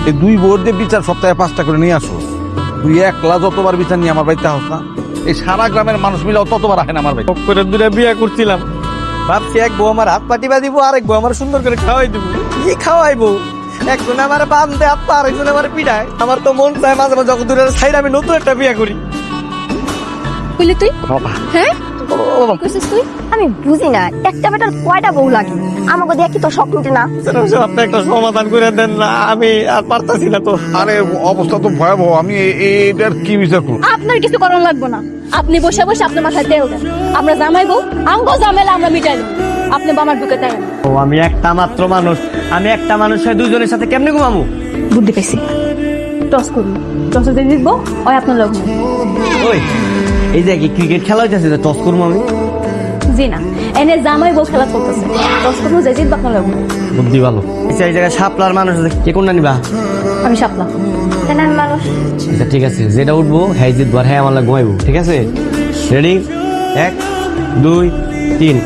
এই 2 বোর দিয়ে বিচার সপ্তাহে 5টা করে নিয়ে আসো। তুই একলা যতবার বিচার নিয়ে আমার বাড়িতে আসস না, এই সারা গ্রামের মানুষ মিলে ততবার আসে না আমার বাড়ি। করে দুটা বিয়ে করছিলাম, ভাবছি এক বউ আমার হাত পাটিবা দিব, আরেক বউ আমার সুন্দর করে খাওয়াই দিব। কি খাওয়াইবো? একজন আমার বান্ধে হাত পা, আরেকজন আমার পিঠায়। আমার তো মন চায় মাঝে মাঝে যখন দূরের সাইড আমি নতুন একটা বিয়ে করি। বুঝলি তুই? হ্যাঁ কি করছিস তুই? আমি বুঝি না একটা বেটার কয়টা বউ লাগে, আমাকে দিয়ে কি তোর শখ মিটে না? আপনি একটা সমাধান করে দেন না, আমি আর পারতাছি না তো। আরে অবস্থা তো ভয়াবহ, আমি এটার কি বিচার করব? আপনার কিছু করার লাগবে না, আপনি বসে বসে আপনার মাথায় তেল দেন। আমরা জামাইবো, আমগো ঝামেলা আমরা মিটাই দেব, আপনি বামার ঢুকে দেন। ও আমি একটা মাত্র মানুষ, আমি একটা মানুষ হয়ে দুজনের সাথে কেমনে ঘুমাবো? বুদ্ধি পেয়েছি, টস করুন, টসে যে জিতবো ওই আপনার লগ্ন। ওই এই যে কি ক্রিকেট খেলা হইতেছে, টস করবো আমি? জি না, এনে জামাইবো খেলা চলতেছে, টস করবো যে জিতবো আপনার লগ্ন। বুদ্ধি ভালো। আচ্ছা এই জায়গায় শাপলার মানুষ আছে, কে কোনটা নিবা? আমি সাপলা। তাই না আমি মানুষ? আচ্ছা ঠিক আছে, যেটা উঠবো হ্যাঁ জিতবো আর হ্যাঁ আমার ঘুমাইবো, ঠিক আছে? রেডি? 1 2 3